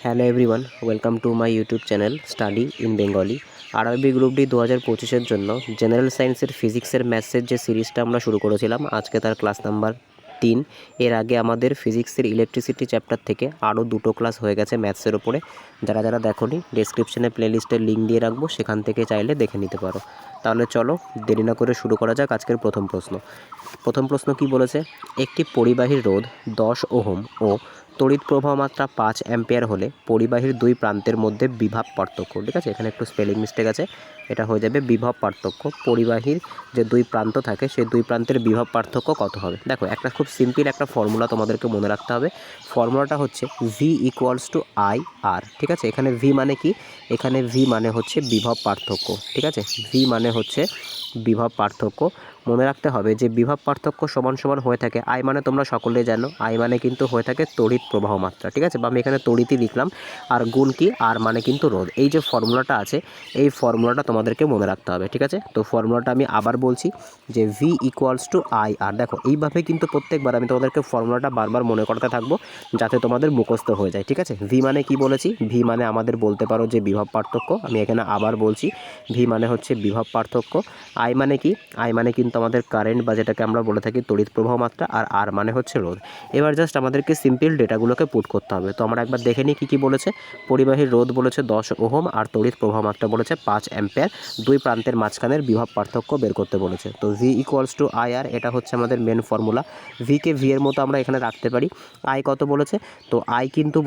Hello everyone, welcome to my YouTube channel study in Bengali. RRB group D 2025-এর জন্য general সায়েন্সের ফিজিক্সের ম্যাথসের যে সিরিজটা আমরা শুরু করেছিলাম, আজকে তার ক্লাস নাম্বার 3। এর আগে আমাদের ফিজিক্সের ইলেকট্রিসিটি চ্যাপ্টার থেকে আরও 2টো ক্লাস হয়ে গেছে ম্যাথসের ওপরে। যারা যারা দেখোনি, ডেসক্রিপশনে প্লেলিস্টের লিঙ্ক দিয়ে রাখবো, সেখান থেকে চাইলে দেখে নিতে পারো। তাহলে চলো দেরি না করে শুরু করা যাক আজকের প্রথম প্রশ্ন। প্রথম প্রশ্ন কি বলেছে? একটি পরিবাহীর রোধ 10 ওহম ও তড়িৎ প্রবাহ মাত্রা 5 অ্যাম্পিয়ার হলে পরিবাহীর দুই প্রান্তের মধ্যে বিভব পার্থক্য, ঠিক আছে, এখানে একটু স্পেলিং মিস্টেক আছে, এটা হয়ে যাবে বিভব পার্থক্য। পরিবাহীর যে দুই প্রান্ত থাকে সেই দুই প্রান্তের বিভব পার্থক্য কত হবে? দেখো, একটা খুব সিম্পল একটা ফর্মুলা তোমাদেরকে মনে রাখতে হবে। ফর্মুলাটা হচ্ছে ভি ইকুয়ালস টু আই আর, ঠিক আছে। এখানে ভি মানে কি? এখানে ভি মানে হচ্ছে বিভব পার্থক্য, ঠিক আছে। ভি মানে হচ্ছে বিভব পার্থক্য। মনে রাখতে হবে যে বিভব পার্থক্য সমান সমান হয়ে থাকে, আই মানে তোমরা সকলেই জানো, আই মানে কিন্তু হয়ে থাকে তড়িৎ প্রবাহ মাত্রা, ঠিক আছে। বা আমি এখানে তড়িৎই লিখলাম, আর গুণ কি? আর মানে কিন্তু রোধ। এই যে ফর্মুলাটা আছে, এই ফর্মুলাটা তোমাদেরকে মনে রাখতে হবে, ঠিক আছে। তো ফর্মুলাটা আমি আবার বলছি যে ভি ইকুয়ালস টু আই আর। দেখো, এইভাবে কিন্তু প্রত্যেকবার আমি তোমাদেরকে ফর্মুলাটা বারবার মনে করতে থাকবো, যাতে তোমাদের মুখস্থ হয়ে যায়, ঠিক আছে। ভি মানে কি বলেছি? ভি মানে আমাদের বলতে পারো যে বিভব পার্থক্য। আমি এখানে আবার বলছি, ভি মানে হচ্ছে বিভব পার্থক্য। আই মানে কি? আই মানে কিন্তু আমাদের কারেন্ট, বা যেটাকে আমরা বলে থাকি তড়িৎ প্রবাহ মাত্রা, আর আর মানে হচ্ছে রোধ। এবার জাস্ট আমাদেরকে সিম্পল ডেটাগুলোকে পুট করতে হবে। তো আমরা একবার দেখে নিই কী কী বলেছে। পরিবাহীর রোধ বলেছে 10 ওহম, আর তড়িৎ প্রবাহ মাত্রা বলেছে 5 অ্যাম্পিয়ার। দুই প্রান্তের মাঝখানের বিভব পার্থক্য বের করতে বলেছে। তো ভি ইকুয়ালস টু আই আর, এটা হচ্ছে আমাদের মেন ফর্মুলা। ভিকে ভি এর মতো আমরা এখানে রাখতে পারি। আই কত বলেছে? তো আই কিন্তু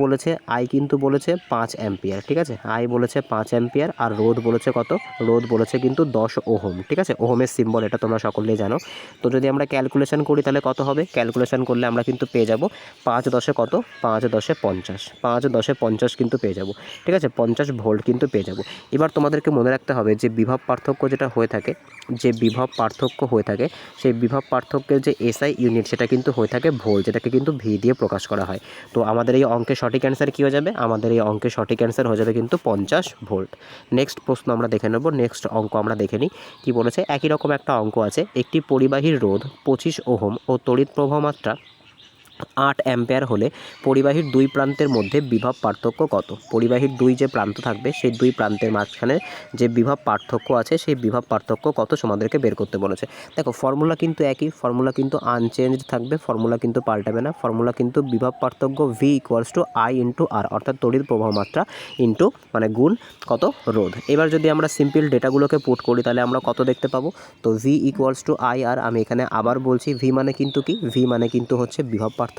বলেছে 5 অ্যাম্পিয়ার, ঠিক আছে। আই বলেছে 5 অ্যাম্পিয়ার, আর রোধ বলেছে কত? রোধ বলেছে কিন্তু 10 ওহম, ঠিক আছে। ওহমের সিম্বল এটা তোমরা সকলেই জানো। তো যদি আমরা ক্যালকুলেশন করি তাহলে কত হবে? ক্যালকুলেশন করলে আমরা কিন্তু পেয়ে যাব 5 10 কত? 5 10 50, 5 10 50 কিন্তু পেয়ে যাব, ঠিক আছে। 50 ভোল্ট কিন্তু পেয়ে যাব। এবার তোমাদেরকে মনে রাখতে হবে যে বিভব পার্থক্য যেটা হয়ে থাকে, সেই বিভব পার্থক্যের যে এসআই ইউনিট, সেটা কিন্তু হয়ে থাকে ভোল্ট, যেটাকে কিন্তু ভি দিয়ে প্রকাশ করা হয়। তো আমাদের এই অঙ্কের সঠিক অ্যান্সার কী হয়ে যাবে? আমাদের এই অঙ্কের সঠিক অ্যান্সার হয়ে যাবে কিন্তু 50 ভোল্ট। নেক্সট প্রশ্ন আমরা দেখে নেব। নেক্সট অঙ্ক আমরা দেখে নিই কী বলেছে। একই রকম একটা অঙ্ক আছে। একটি পরিবাহীর রোধ 25 ওহম ও তড়িৎ প্রবাহ মাত্রা 8 অ্যাম্পিয়ার হলে পরিবাহীর দুই প্রান্তের মধ্যে বিভব পার্থক্য কত? পরিবাহীর দুই যে প্রান্ত থাকবে, সেই দুই প্রান্তের মাঝখানে যে বিভব পার্থক্য আছে, সেই বিভব পার্থক্য কত আমাদেরকে বের করতে বলেছে। দেখো, ফর্মুলা কিন্তু একই, ফর্মুলা কিন্তু আনচেঞ্জ থাকবে, ফর্মুলা কিন্তু পাল্টাবে না। ফর্মুলা কিন্তু বিভব পার্থক্য V equals to I into R, অর্থাৎ তড়িৎ প্রবাহ মাত্রা ইন্টু মানে গুণ কত? রোধ। এবার যদি আমরা সিম্পল ডেটাগুলোকে পুট করি তাহলে আমরা কত দেখতে পাবো? তো ভি ইকুয়ালস টু আই আর, আমি এখানে আবার বলছি, ভি মানে কিন্তু কি? ভি মানে কিন্তু হচ্ছে বিভব পার্থক্য।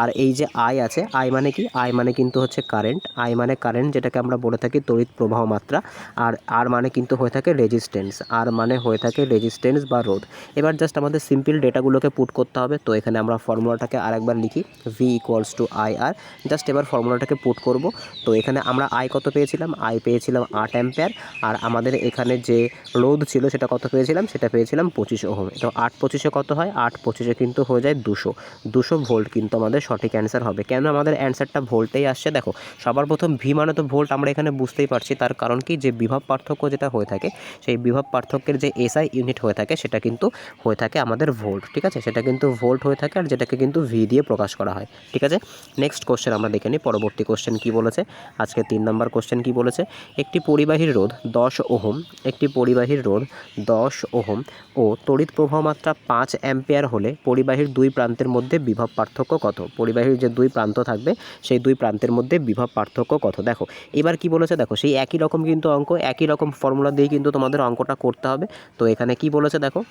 আর এই যে আই আছে, আই মানে কি? আই মানে কিন্তু হচ্ছে কারেন্ট, আই মানে কারেন্ট, যেটাকে আমরা বলে থাকি তড়িৎ প্রবাহ মাত্রা। আর আর মানে কিন্তু হয়ে থাকে রেজিস্ট্যান্স, আর মানে হয়ে থাকে রেজিস্ট্যান্স বা রোধ। এবার জাস্ট আমাদের সিম্পল ডেটাগুলোকে পুট করতে হবে। তো এখানে আমরা ফর্মুলাটাকে আরেকবার লিখি, V equals to I R. Just এবার ফর্মুলাটাকে পুট করব। তো এখানে আমরা আই কত পেয়েছিলাম? আই পেয়েছিলাম 8 অ্যাম্পিয়ার, আর আমাদের এখানে যে রোধ ছিল সেটা কত পেয়েছিলাম? সেটা পেয়েছিলাম 25 ওহম। তো 8 25-এ কত হয়? 8 25-এ কিন্তু হয়ে যায় 200 ভোল্ট কিন্তু আমাদের সঠিক অ্যান্সার হবে। কেন আমাদের অ্যান্সারটা ভোল্টেই আসছে? দেখো, সবার প্রথম ভি মানে তো ভোল্ট, আমরা এখানে বুঝতেই পারছি। তার কারণ কি? যে বিভব পার্থক্য যেটা হয়ে থাকে, সেই বিভব পার্থক্যের যে এসআই ইউনিট হয়ে থাকে, সেটা কিন্তু হয়ে থাকে আমাদের ভোল্ট, ঠিক আছে। সেটা কিন্তু ভোল্ট হয়ে থাকে, আর যেটাকে কিন্তু ভি দিয়ে প্রকাশ করা হয়, ঠিক আছে। নেক্সট কোশ্চেন আমরা দেখে নিই। পরবর্তী কোশ্চেন কী বলেছে? আজকে 3 নম্বর কোশ্চেন কী বলেছে? একটি পরিবাহীর রোধ 10 ওহম, একটি পরিবাহীর রোধ 10 ওহম ও তড়িৎ প্রবাহ মাত্রা 5 অ্যাম্পিয়ার হলে পরিবাহীর দুই প্রান্তের মধ্যে বিভব পার্থক্য কত? পরিবাহীর যে দুই প্রান্ত থাকবে, সেই দুই প্রান্তের মধ্যে বিভব পার্থক্য কত? দেখো, এবার কি বলেছে? দেখো, সেই একই রকম কিন্তু অঙ্ক, একই রকম ফর্মুলা দিয়ে কিন্তু তোমাদের অঙ্কটা করতে হবে। তো এখানে কি বলেছে? দেখো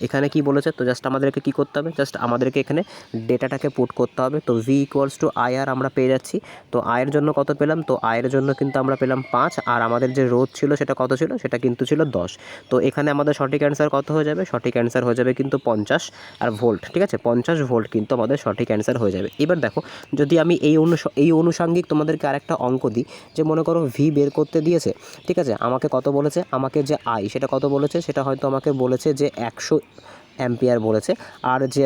এখানে কি বলেছে। তো জাস্ট আমাদেরকে কি করতে হবে? জাস্ট আমাদেরকে এখানে ডেটাটাকে পুট করতে হবে। তো ভি ইকুয়ালস টু আই আর আমরা পেয়ে যাচ্ছি। তো আয়ের জন্য কত পেলাম? তো আয়ের জন্য কিন্তু আমরা পেলাম 5, আর আমাদের যে রোধ ছিল সেটা কত ছিল? সেটা কিন্তু ছিল 10। তো এখানে আমাদের সঠিক অ্যান্সার কত হয়ে যাবে? সঠিক অ্যান্সার হয়ে যাবে কিন্তু 50 আর ভোল্ট, ঠিক আছে। 50 ভোল্ট কিন্তু আমাদের সঠিক অ্যান্সার হয়ে যাবে। এবার দেখো, যদি আমি এই অনুষঙ্গিক তোমাদেরকে আরেকটা অঙ্ক দিই, যে মনে করো ভি বের করতে দিয়েছে, ঠিক আছে। আমাকে কত বলেছে? আমাকে যে আই, সেটা কত বলেছে? সেটা হয়তো আমাকে বলেছে যে অ্যাম্পিয়ার বলেছে। আর যে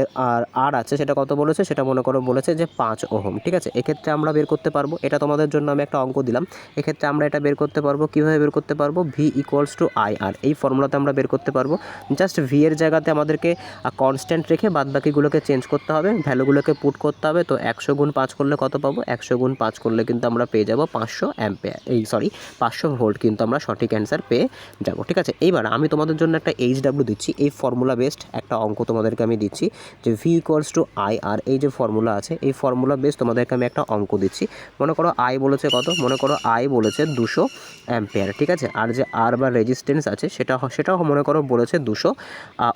আর আছে সেটা কত বলেছে, সেটা মনে করো বলেছে যে 5 ওহম। ঠিক আছে, এক্ষেত্রে আমরা বের করতে পারবো, এটা তোমাদের জন্য আমি একটা অঙ্ক দিলাম, এক্ষেত্রে আমরা এটা বের করতে পারবো। কীভাবে বের করতে পারবো? ভি ইকুয়ালস টু আই আর, এই ফর্মুলাতে আমরা বের করতে পারবো। জাস্ট ভি এর জায়গাতে আমাদেরকে কনস্ট্যান্ট রেখে বাদবাকিগুলোকে চেঞ্জ করতে হবে, ভ্যালুগুলোকে পুট করতে হবে। তো 100 গুণ 5 করলে কত পাবো? 100 গুণ 5 করলে কিন্তু আমরা পেয়ে যাব 500 অ্যাম্পিয়ার, 500 ভোল্ট কিন্তু আমরা সঠিক অ্যান্সার পেয়ে যাব। ঠিক আছে, এইবার আমি তোমাদের জন্য একটা এইচডাব্লিউ দিচ্ছি, এই ফর্মুলা বেসড একটা অঙ্ক তোমাদেরকে আমি দিচ্ছি যে ভি ইকুয়ালস টু আই আর, এই যে ফর্মুলা আছে এই ফর্মুলা বেস তোমাদেরকে আমি একটা অঙ্ক দিচ্ছি। মনে করো আই বলেছে কত? মনে করো আই বলেছে 200 অ্যাম্পিয়ার। ঠিক আছে, আর যে আর বা রেজিস্ট্যান্স আছে সেটাও মনে করো বলেছে 200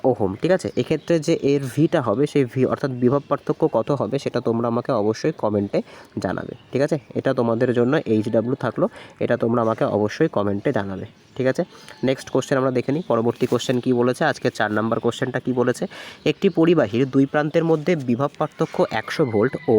ওহম। ঠিক আছে, এক্ষেত্রে যে এর ভিটা হবে, সেই ভি অর্থাৎ বিভব পার্থক্য কত হবে সেটা তোমরা আমাকে অবশ্যই কমেন্টে জানাবে। ঠিক আছে, এটা তোমাদের জন্য এইচডাব্লিউ থাকলো, এটা তোমরা আমাকে অবশ্যই কমেন্টে জানাবে। ঠিক আছে, নেক্সট কোশ্চেন আমরা দেখে নিই। পরবর্তী কোশ্চেন কী বলেছে, আজকে 4 নম্বর কোশ্চেনটা কী বলেছে? একটি পরিবাহীর দুই প্রান্তের মধ্যে বিভব পার্থক্য 100 ভোল্ট ও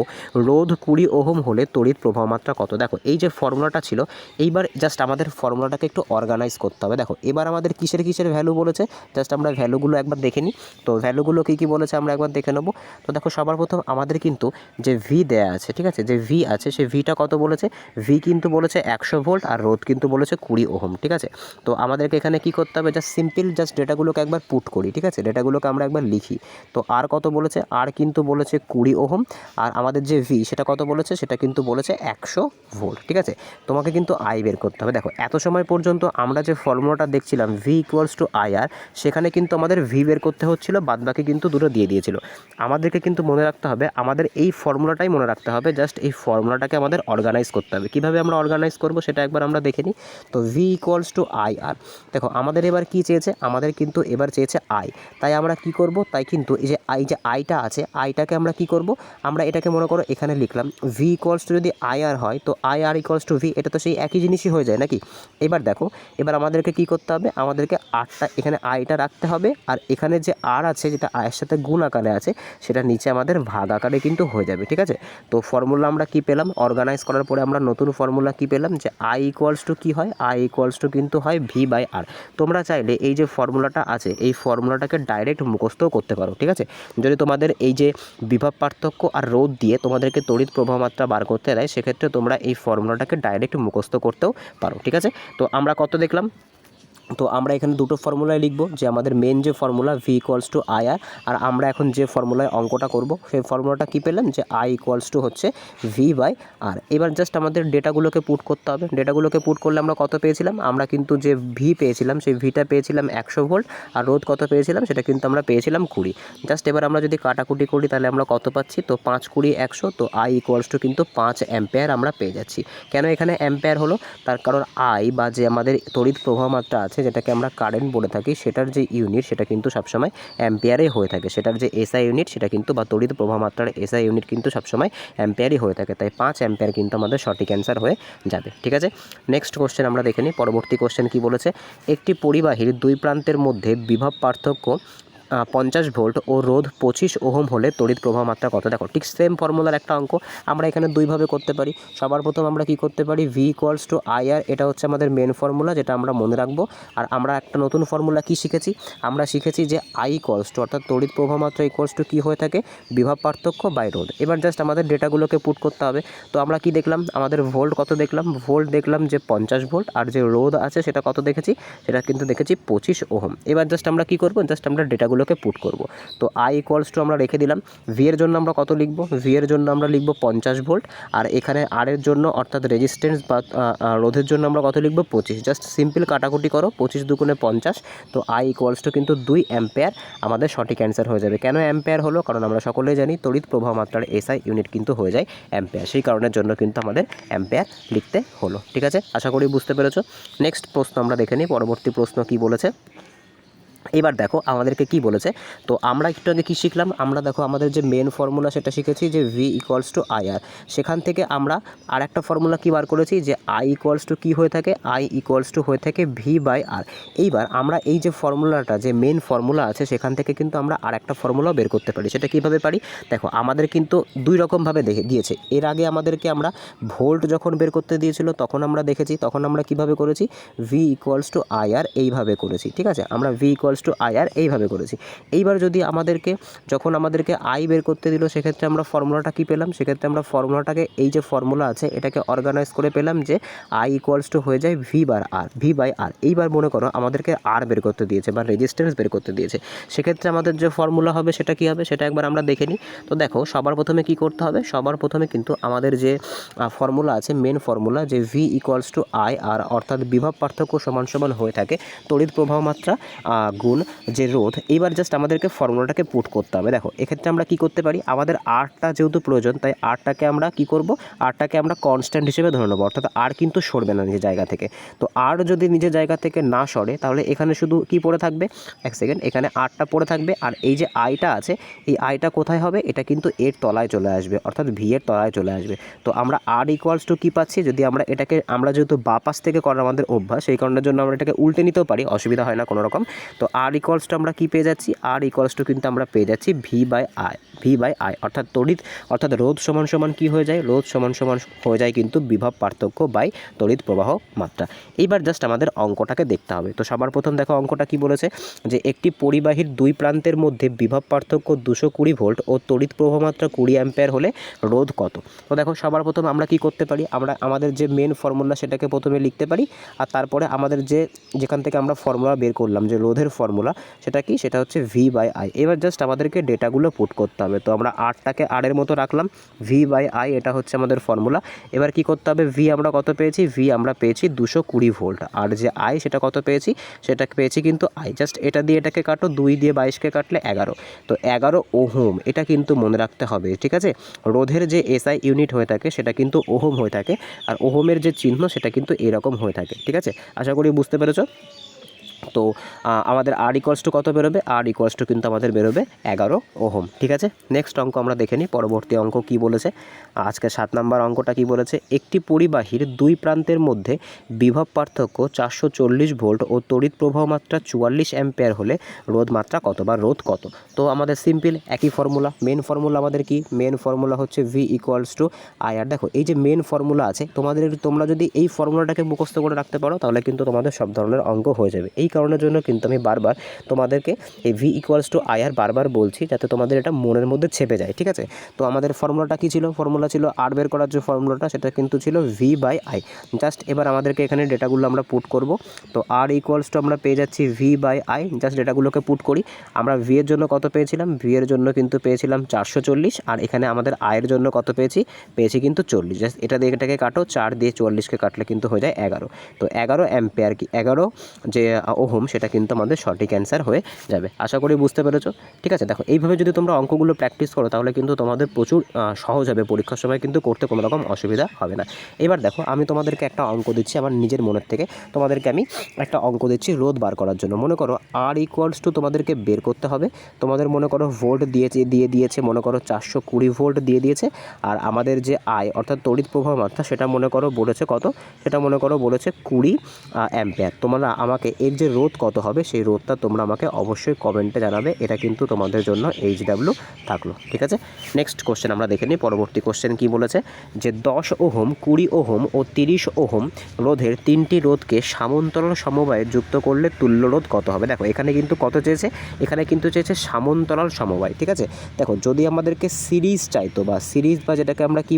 রোধ 20 ওহম হলে তড়িৎ প্রবাহ মাত্রা কত? দেখো এই যে ফর্মুলাটা ছিল, এইবার জাস্ট আমাদের ফর্মুলাটাকে একটু অর্গানাইজ করতে হবে। দেখো এবার আমাদের কিসের ভ্যালু বলেছে, জাস্ট আমরা ভ্যালুগুলো একবার দেখে নিই। তো ভ্যালুগুলো কী বলেছে আমরা একবার দেখে নেব। তো দেখো সবার প্রথম আমাদের কিন্তু যে ভি দেয়া আছে, ঠিক আছে, যে ভি আছে সেই ভিটা কত বলেছে? ভি কিন্তু বলেছে 100 ভোল্ট আর রোধ কিন্তু বলেছে 20 ওহম। ঠিক আছে, তো আমাদেরকে এখানে কি করতে হবে? জাস্ট সিম্পল জাস্ট ডেটাগুলোকে একবার পুট করি। ঠিক আছে, ডেটাগুলোকে আমরা একবার লিখি। তো আর কত বলেছে? আর কিন্তু বলেছে 20 ওহম, আর আমাদের যে ভি সেটা কত বলেছে? সেটা কিন্তু বলেছে 100 ভোল্ট। ঠিক আছে, তোমাকে কিন্তু আই বের করতে হবে। দেখো এত সময় পর্যন্ত আমরা যে ফর্মুলাটা দেখছিলাম ভি ইকুয়ালস টু আই আর, সেখানে কিন্তু আমাদের ভি বের করতে হচ্ছিল, বাদবাকি কিন্তু দুটো দিয়ে দিয়েছিল। আমাদেরকে কিন্তু মনে রাখতে হবে, আমাদের এই ফর্মুলাটাই মনে রাখতে হবে, জাস্ট এই ফর্মুলাটাকে আমাদের অর্গানাইজ করতে হবে। কীভাবে আমরা অর্গানাইজ করব সেটা একবার আমরা দেখে নিই। তো ভি ইকুয়ালস টু আই আর, দেখো আমাদের এবার কি চেয়েছে? আমাদের কিন্তু এবার চেয়েছে আই, তাই আমরা কি করব? তাই কিন্তু এই যে আইটা আছে, আইটাকে আমরা কি করব? আমরা এটাকে মনে করো এখানে লিখলাম ভি ইকুয়ালস টু, যদি আই আর হয় তো I R equals to V, এটা তো সেই একই জিনিসই হয়ে যায় নাকি? এবার দেখো এবার আমাদেরকে কি করতে হবে? আমাদেরকে আরটা এখানে আইটা রাখতে হবে, আর এখানে যে আর আছে যেটা আয়ের সাথে গুণ আকারে আছে সেটা নিচে আমাদের ভাগ আকারে কিন্তু হয়ে যাবে। ঠিক আছে, তো ফর্মুলা আমরা কি পেলাম? অর্গানাইজ করার পরে আমরা নতুন ফর্মুলা কি পেলাম? যে আই ইকুয়ালস টু কী হয়? আই ইকুয়ালস টু কিন্তু হয় ভি বাই আর। তোমরা চাইলে এই যে ফর্মুলাটা আছে এই ফর্মুলাটাকে ডাইরেক্ট মুখস্থও করতে পারো। ঠিক আছে, যদি তোমাদের এই যে বিভব পার্থক্য আর রোধ দিয়ে তোমাদেরকে তড়িৎ প্রবাহ মাত্রা বার করতে দেয়, সেক্ষেত্রে তোমরা এই ফর্মুলাটাকে ডাইরেক্ট মুখস্থ করতেও পারো। ঠিক আছে, তো আমরা কত দেখলাম? তো আমরা এখানে দুটো ফর্মুলায় লিখব, যে আমাদের মেন যে formula V equals to I R, আর আমরা এখন যে ফর্মুলায় অঙ্কটা করব সেই ফর্মুলাটা কী পেলাম? যে আই ইকুয়ালস টু হচ্ছে ভি বাই আর। এবার জাস্ট আমাদের ডেটাগুলোকে পুট করতে হবে। ডেটাগুলোকে পুট করলে আমরা কত পেয়েছিলাম? আমরা কিন্তু যে ভি পেয়েছিলাম সেই ভিটা পেয়েছিলাম 100 ভোল্ট, আর রোধ কত পেয়েছিলাম? সেটা কিন্তু আমরা পেয়েছিলাম 20। জাস্ট এবার আমরা যদি কাটাকুটি করি তাহলে আমরা কত পাচ্ছি? তো 5 20 100, তো আই ইকুয়ালস টু কিন্তু 5 অ্যাম্পিয়ার আমরা পেয়ে যাচ্ছি। কেন এখানে অ্যাম্পিয়ার হলো? তার কারণ আই বা যে আমাদের তড়িৎ প্রবাহ মাত্রা আছে, যেটাকে আমরা কারেন্ট বলে থাকি, সেটার যে ইউনিট সেটা কিন্তু সবসময় অ্যাম্পিয়ারে হয়ে থাকে। সেটার যে এসআই ইউনিট সেটা কিন্তু, বা তড়িৎ প্রবাহ মাত্রার এসআই ইউনিট কিন্তু সবসময় অ্যাম্পিয়ারই হয়ে থাকে। তাই 5 অ্যাম্পিয়ার কিন্তু আমাদের সঠিক অ্যান্সার হয়ে যাবে। ঠিক আছে, নেক্সট কোশ্চেন আমরা দেখে নিই। পরবর্তী কোশ্চেন কি বলেছে? একটি পরিবাহীর দুই প্রান্তের মধ্যে বিভব পার্থক্য 50 ভোল্ট ও রোধ 25 ওহম হলে তড়িৎ প্রবাহ মাত্রা কত? দেখো ঠিক সেম ফর্মুলার একটা অঙ্ক আমরা এখানে দুইভাবে করতে পারি। সবার প্রথম আমরা কি করতে পারি? ভি ইকুয়ালস টু আই আর, এটা হচ্ছে আমাদের মেন ফর্মুলা, যেটা আমরা মনে রাখবো। আর আমরা একটা নতুন ফর্মুলা কি শিখেছি? আমরা শিখেছি যে আই ইকুয়ালস টু, অর্থাৎ তড়িৎ প্রবাহ মাত্রা ইকুয়ালস টু কী হয়ে থাকে? বিভব পার্থক্য বাই রোধ। এবার জাস্ট আমাদের ডেটাগুলোকে পুট করতে হবে। তো আমরা কি দেখলাম? আমাদের ভোল্ট কত দেখলাম? ভোল্ট দেখলাম যে 50 ভোল্ট, আর যে রোধ আছে সেটা কত দেখেছি? সেটা কিন্তু দেখেছি 25 ওহম। এবার জাস্ট আমরা কি করব? জাস্ট আমরা ডেটাগুলোকে পুট করব। তো আই ইকুয়ালস টু আমরা রেখে দিলাম। ভি এর জন্য আমরা কত লিখব? ভি এর জন্য আমরা লিখব 50 ভোল্ট, আর এখানে আর এর জন্য অর্থাৎ রেজিস্ট্যান্স বা রোধের জন্য আমরা কত লিখব? 25। জাস্ট সিম্পল কাটাকুটি করো, 25 দুগুণে 50, তো আই ইকুয়ালস টু কিন্তু 2 অ্যাম্পিয়ার আমাদের সঠিক অ্যান্সার হয়ে যাবে। কেন অ্যাম্পিয়ার হলো? কারণ আমরা সকলেই জানি তড়িৎ প্রবাহ মাত্রার এসআই ইউনিট কিন্তু হয়ে যায় অ্যাম্পিয়ার, সেই কারণের জন্য কিন্তু আমাদের অ্যাম্পিয়ার লিখতে হলো। ঠিক আছে, আশা করি বুঝতে পেরেছো। নেক্সট প্রশ্ন আমরা দেখে নিই। পরবর্তী প্রশ্ন কি বলেছে? এবার দেখো আমাদেরকে কি বলেছে। তো আমরা একটু আগে কী শিখলাম? আমরা দেখো আমাদের যে মেন ফর্মুলা সেটা শিখেছি যে ভি ইকুয়ালস টু আই আর। সেখান থেকে আমরা আর একটা ফর্মুলা কী বার করেছি? যে আই ইকুয়ালস টু কী হয়ে থাকে? আই ইকুয়ালস টু হয়ে থাকে ভি বাই আর। এইবার আমরা এই যে ফর্মুলাটা, যে মেন ফর্মুলা আছে, সেখান থেকে কিন্তু আমরা আর একটা ফর্মুলাও বের করতে পারি। সেটা কীভাবে পারি? দেখো আমাদের কিন্তু দুই রকমভাবে দিয়েছে। এর আগে আমাদেরকে আমরা ভোল্ট যখন বের করতে দিয়েছিল তখন আমরা দেখেছি, তখন আমরা কিভাবে করেছি? V equals to I R এইভাবে করেছি। ঠিক আছে, আমরা V equal equals to I R এইভাবে করেছি। এইবার যদি যখন আমাদেরকে আই বের করতে দিল, সেক্ষেত্রে আমরা ফর্মুলাটা কী পেলাম, সেক্ষেত্রে আমরা ফর্মুলাটাকে এই যে ফর্মুলা আছে এটাকে অর্গানাইজ করে পেলাম যে আই ইকুয়ালস টু হয়ে যায় ভি বাই আর। এইবার মনে করো আমাদেরকে আর বের করতে দিয়েছে বা রেজিস্ট্যান্স বের করতে দিয়েছে, সেক্ষেত্রে আমাদের যে ফর্মুলা হবে সেটা কী হবে সেটা একবার আমরা দেখে নিই। তো দেখো সবার প্রথমে কী করতে হবে, সবার প্রথমে কিন্তু আমাদের যে ফর্মুলা আছে, মেন ফর্মুলা যে ভি ইকুয়ালস টু আই আর, অর্থাৎ বিভব পার্থক্য সমান সমান হয়ে থাকে তড়িৎ প্রবাহ মাত্রা গুণ যে রোধ। এইবার জাস্ট আমাদেরকে ফর্মুলাটাকে পুট করতে হবে। দেখো এক্ষেত্রে আমরা কি করতে পারি, আমাদের আরটা যেহেতু প্রয়োজন তাই আরটাকে আমরা কি করব, আরটাকে আমরা কনস্ট্যান্ট হিসেবে ধরে নেবো, অর্থাৎ আর কিন্তু সরবে না নিজের জায়গা থেকে। তো আর যদি নিজের জায়গা থেকে না সরে তাহলে এখানে শুধু কি পড়ে থাকবে, এক সেকেন্ড, এখানে আরটা পড়ে থাকবে আর এই যে আইটা আছে এই আইটা কোথায় হবে, এটা কিন্তু এর তলায় চলে আসবে, অর্থাৎ ভি এর তলায় চলে আসবে। তো আমরা আর ইকুয়ালস টু কী পাচ্ছি, যদি আমরা এটাকে যেহেতু বাপাস থেকে করার আমাদের অভ্যাস, সেই কারণের জন্য আমরা এটাকে উল্টে নিতেও পারি, অসুবিধা হয় না কোনো রকম। তো আর ইকুয়ালস টু আমরা কী পেয়ে যাচ্ছি, আর ইকুয়ালস টু কিন্তু আমরা পেয়ে যাচ্ছি ভি বাই আই, অর্থাৎ রোধ সমান সমান কী হয়ে যায়, রোধ সমান সমান হয়ে যায় কিন্তু বিভব পার্থক্য বাই তড়িৎ প্রবাহ মাত্রা। এইবার জাস্ট আমাদের অঙ্কটাকে দেখতে হবে। তো সবার প্রথম দেখো অঙ্কটা কি বলেছে, যে একটি পরিবাহীর দুই প্রান্তের মধ্যে বিভব পার্থক্য 220 ভোল্ট ও তড়িৎ প্রবাহ মাত্রা 20 অ্যাম্পিয়ার হলে রোধ কত। তো দেখো সবার প্রথম আমরা কি করতে পারি, আমাদের যে মেন ফর্মুলা সেটাকে প্রথমে লিখতে পারি, আর তারপরে আমাদের যেখান থেকে আমরা ফর্মুলা বের করলাম যে রোধের ফর্মুলা, সেটা হচ্ছে ভি বাই আই। এবার জাস্ট আমাদেরকে ডেটাগুলো পুট করতে হবে। তো আমরা আরটাকে আরের মতো রাখলাম, ভি বাই আই এটা হচ্ছে আমাদের ফর্মুলা। এবার কি করতে হবে, ভি আমরা কত পেয়েছি, ভি আমরা পেয়েছি 220 ভোল্ট, আর যে আই সেটা কত পেয়েছি, সেটা পেয়েছি কিন্তু আই। জাস্ট এটা দিয়ে এটাকে কাটো, 2 দিয়ে 22কে কাটলে 11, তো 11 ওহম, এটা কিন্তু মনে রাখতে হবে, ঠিক আছে। রোধের যে এসআই ইউনিট হয়ে থাকে সেটা কিন্তু ওহম হয়ে থাকে, আর ওহমের যে চিহ্ন সেটা কিন্তু এরকম হয়ে থাকে, ঠিক আছে। আশা করি বুঝতে পেরেছো। তো আমাদের আর ইকুয়ালস টু কত বেরোবে, আর ইকুয়ালস টু কিন্তু আমাদের বেরোবে 11 ওহম, ঠিক আছে। নেক্সট অঙ্ক আমরা দেখে নিই, পরবর্তী অঙ্ক কি বলেছে। আজকে 7 নম্বর অঙ্কটা কি বলেছে, একটি পরিবাহীর দুই প্রান্তের মধ্যে বিভব পার্থক্য 440 ভোল্ট ও তড়িৎ প্রবাহ মাত্রা 44 অ্যাম্পিয়ার হলে রোধ মাত্রা কত বা রোধ কত। তো আমাদের সিম্পল একই ফর্মুলা, মেন ফর্মুলা আমাদের কি, মেন ফর্মুলা হচ্ছে ভি ইকুয়ালস টু আই আর। দেখো এই যে মেন ফর্মুলা আছে, তোমরা যদি এই ফর্মুলাটাকে মুখস্থ করে রাখতে পারো তাহলে কিন্তু তোমাদের সব ধরনের অঙ্ক হয়ে যাবে। এই কারণের জন্য কিন্তু আমি বারবার তোমাদেরকে এই ভি ইকুয়ালস টু আই আর বারবার বলছি, যাতে তোমাদের এটা মনের মধ্যে ছেপে যায়, ঠিক আছে। তো আমাদের ফর্মুলাটা কী ছিল, ফর্মুলা ছিল আর বের করার যে ফর্মুলাটা সেটা কিন্তু ছিল ভি বাই আই। জাস্ট এবার আমাদেরকে এখানে ডেটাগুলো আমরা পুট করব। তো আর ইকুয়ালস টু আমরা পেয়ে যাচ্ছি ভি বাই আই, জাস্ট ডেটাগুলোকে পুট করি। আমরা ভি এর জন্য কত পেয়েছিলাম, ভি এর জন্য কিন্তু পেয়েছিলাম 440, আর এখানে আমাদের আয়ের জন্য কত পেয়েছি কিন্তু 40। জাস্ট এটা দিয়ে এটাকে কাটো, 4 দিয়ে 44কে কাটলে কিন্তু হয়ে যায় 11। তো 11 অ্যাম্পিয়ার কি 11 যে ওহম, সেটা কিন্তু আমাদের সঠিক অ্যান্সার হয়ে যাবে। আশা করি বুঝতে পেরেছো, ঠিক আছে। দেখো এইভাবে যদি তোমরা অঙ্কগুলো প্র্যাকটিস করো তাহলে কিন্তু তোমাদের প্রচুর সহজ হবে, পরীক্ষার সময় কিন্তু করতে কোনো রকম অসুবিধা হবে না। এবার দেখো আমি তোমাদেরকে একটা অঙ্ক দিচ্ছি আমার নিজের মনের থেকে, তোমাদেরকে আমি একটা অঙ্ক দিচ্ছি রোধ বার করার জন্য। মনে করো আর ইকুয়ালস টু তোমাদেরকে বের করতে হবে। তোমাদের মনে করো ভোল্ট দিয়ে দিয়েছে, মনে করো 420 ভোল্ট দিয়ে দিয়েছে, আর আমাদের যে আই অর্থাৎ তড়িৎ প্রবাহ মাত্রা সেটা মনে করো বলেছে কত, সেটা মনে করো বলেছে 20 অ্যাম্পিয়ার। তোমরা আমাকে এর যে রোধ কত হবে সেই রোধটা তোমরা আমাকে অবশ্যই কমেন্টে জানাবে, এটা কিন্তু তোমাদের জন্য HW থাকলো, ঠিক আছে। নেক্সট কোশ্চেন আমরা দেখে নিই, পরবর্তী কোশ্চেন কি বলেছে, যে 10 ওহম, 20 ওহম ও 30 ওহম রোধের তিনটি রোধকে সমান্তরাল সমবায়ে যুক্ত করলে তুল্য রোধ কত হবে। দেখো এখানে কিন্তু কত চেয়েছে, এখানে কিন্তু চেয়েছে সমান্তরাল সমবায়, ঠিক আছে। দেখো যদি আমাদেরকে সিরিজ চাইতো বা সিরিজ বা যেটাকে আমরা কি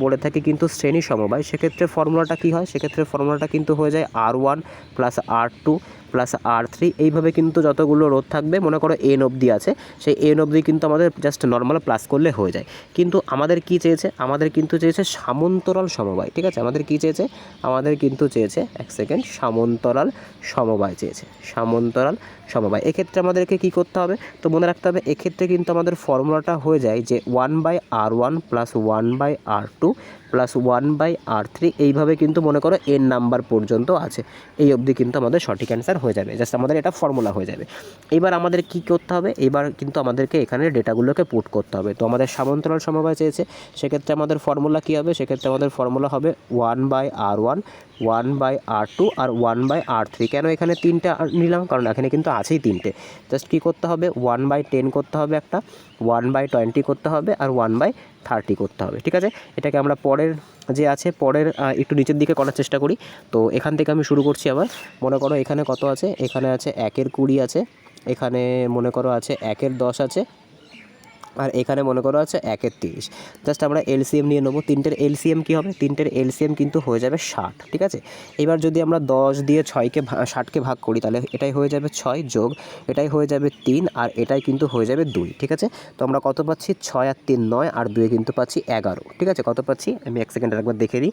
বলে থাকি কিন্তু শ্রেণী সমবায়, সেক্ষেত্রে ফর্মুলাটা কি হয়, সেক্ষেত্রে ফর্মুলাটা কিন্তু হয়ে যায় R1 plus R2 plus R3। এইভাবে কিন্তু যতগুলো রোধ থাকবে, মনে করো এন অবধি আছে, সেই এন অবধি কিন্তু আমাদের জাস্ট নর্মাল প্লাস করলে হয়ে যায়। কিন্তু আমাদের কি চেয়েছে, আমাদের কিন্তু চেয়েছে সমান্তরাল সমবায়, ঠিক আছে। আমাদের কিন্তু চেয়েছে এক সেকেন্ড, সমান্তরাল সমবায় চেয়েছে, সমান্তরাল সমবায়। এক্ষেত্রে আমাদেরকে কি করতে হবে, তো মনে রাখতে হবে এক্ষেত্রে কিন্তু আমাদের ফর্মুলাটা হয়ে যায় যে 1/R1 plus 1/R2 plus 1/R3। এইভাবে কিন্তু মনে করো এন নাম্বার পর্যন্ত আছে, এই অবধি কিন্তু আমাদের সঠিক অ্যান্সার হয়ে যাবে, জাস্ট আমাদের এটা ফর্মুলা হয়ে যাবে। এবার আমাদের কি করতে হবে, এবার কিন্তু আমাদেরকে এখানে ডেটাগুলোকে পুট করতে হবে। তো আমাদের সমান্তরাল সমবায় চেয়েছে, সেক্ষেত্রে আমাদের ফর্মুলা কী হবে, সেক্ষেত্রে আমাদের ফর্মুলা হবে 1/R1 1/r2 আর 1/r3। কেন এখানে 3টে নিলাম? কারণ এখানে কিন্তু আছেই 3টে। জাস্ট কী করতে হবে, 1/10 করতে হবে একটা, 1/20 করতে হবে আর 1/30 করতে হবে। ঠিক আছে, এটাকে আমরা পরের যে আছে পরের একটু নিচের দিকে করার চেষ্টা করি। তো এখান থেকে আমি শুরু করছি আবার। মনে করো এখানে কত আছে, এখানে আছে 1/20 আছে, এখানে মনে করো আছে 1/10 আছে, আর এখানে মনে করো আছে 1/30। জাস্ট আমরা এলসিএম নিয়ে নেবো। তিনটের এলসিএম কী হবে? তিনটের এলসিএম কিন্তু হয়ে যাবে 60। ঠিক আছে, এবার যদি আমরা 10 দিয়ে 60কে ভাগ করি তাহলে এটাই হয়ে যাবে 6 যোগ এটাই হয়ে যাবে 3 আর এটাই কিন্তু হয়ে যাবে 2। ঠিক আছে, তো আমরা কত পাচ্ছি? 6 আর 3 9 আর 2 কিন্তু পাচ্ছি 11। ঠিক আছে, কত পাচ্ছি আমি 1 সেকেন্ডের একবার দেখে নিই।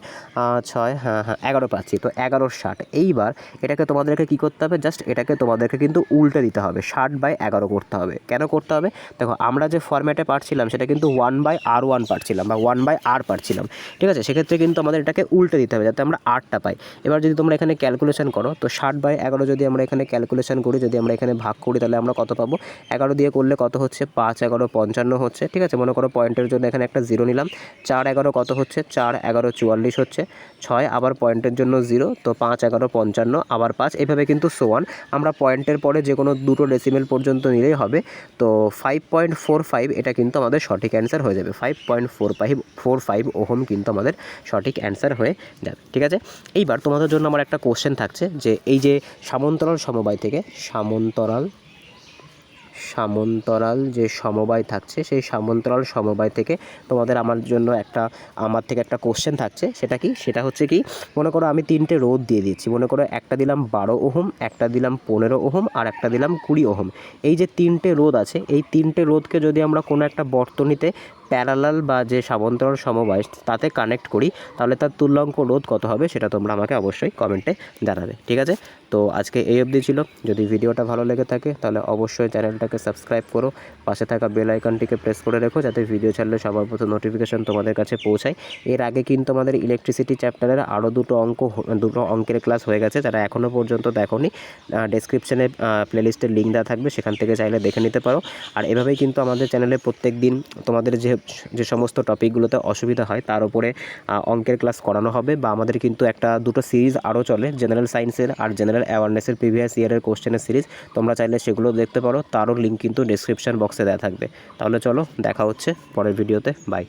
6 হ্যাঁ 11 পাচ্ছি। তো 11 60। এইবার এটাকে তোমাদেরকে কী করতে হবে? জাস্ট এটাকে তোমাদেরকে কিন্তু উল্টে দিতে হবে, 60/11 করতে হবে। কেন করতে হবে? দেখো আমরা যে ফরম্যাটে পাচ্ছিলাম সেটা কিন্তু 1/r1 পাচ্ছিলাম বা 1/r পাচ্ছিলাম। ঠিক আছে, সেক্ষেত্রে কিন্তু আমাদের এটাকে উল্টে দিতে হবে যাতে আমরা আরটা পাই। এবার যদি তোমরা এখানে ক্যালকুলেশন করো তো 60/11 যদি আমরা এখানে ক্যালকুলেশন করি, যদি আমরা এখানে ভাগ করি তাহলে আমরা কত পাবো? 11 দিয়ে করলে কত হচ্ছে? 5 11 55 হচ্ছে। ঠিক আছে, মনে করো পয়েন্টের জন্য এখানে একটা 0 নিলাম। 4 11 কত হচ্ছে? 4 11 44 হচ্ছে। 6 আবার পয়েন্টের জন্য 0, তো 5 11 55 আবার 5, এভাবে কিন্তু সোয়ান আমরা পয়েন্টের পরে যে কোনো দুটো ডেসিমেল পর্যন্ত নিলেই হবে। তো 5.45 এটা কিন্তু আমাদের সঠিক অ্যান্সার হয়ে যাবে। 5.45 ওহম কিন্তু আমাদের সঠিক অ্যান্সার হয়ে যাবে। ঠিক আছে, এইবার তোমাদের জন্য আমার একটা কোশ্চেন থাকছে যে এই যে সমান্তরাল সমবায় থেকে সমান্তরাল যে সমবায় থাকছে সেই সমান্তরাল সমবায় থেকে তোমাদের আমার থেকে একটা কোশ্চেন থাকছে। সেটা কি? সেটা হচ্ছে কি, মনে করো আমি 3টে রোধ দিয়ে দিচ্ছি। মনে করো একটা দিলাম 12 ওহম, একটা দিলাম 15 ওহম আর একটা দিলাম 20 ওহম। এই যে 3টে রোধ আছে, এই 3টে রোধকে যদি আমরা কোনো একটা বর্তনীতে প্যারালাল বা যে সমান্তরাল সমবায় তাতে কানেক্ট করি তাহলে তার তুল্যাঙ্ক রোধ কত হবে সেটা তোমরা আমাকে অবশ্যই কমেন্টে জানাবে। ঠিক আছে, তো আজকে এই অবধি ছিল। যদি ভিডিওটা ভালো লেগে থাকে তাহলে অবশ্যই চ্যানেলটাকে সাবস্ক্রাইব করো, পাশে থাকা বেল আইকনটিকে প্রেস করে রেখো যাতে ভিডিও ছাড়লে সবার প্রথম নোটিফিকেশন তোমাদের কাছে পৌঁছায়। এর আগে কিন্তু আমাদের ইলেকট্রিসিটি চ্যাপ্টারের আরও দুটো অঙ্কের ক্লাস হয়ে গেছে, যারা এখনও পর্যন্ত দেখোনি ডেসক্রিপশনে প্লেলিস্টের লিঙ্ক দেওয়া থাকবে, সেখান থেকে চাইলে দেখে নিতে পারো। আর এভাবেই কিন্তু আমাদের চ্যানেলে প্রত্যেক দিন তোমাদের যে সমস্ত টপিকগুলোতে অসুবিধা হয় তার উপরে অঙ্কের ক্লাস করানো হবে। বা আমাদের কিন্তু দুটো সিরিজ আরও চলে, জেনারেল সায়েন্সের আর জেনারেল অ্যাওয়ারনেসের প্রিভিয়াস ইয়ারের কোশ্চেনের সিরিজ। তোমরা চাইলে সেগুলো দেখতে পারো, তারও লিঙ্ক কিন্তু ডেসক্রিপশন বক্সে দেওয়া থাকবে। তাহলে চলো, দেখা হচ্ছে পরের ভিডিওতে। বাই।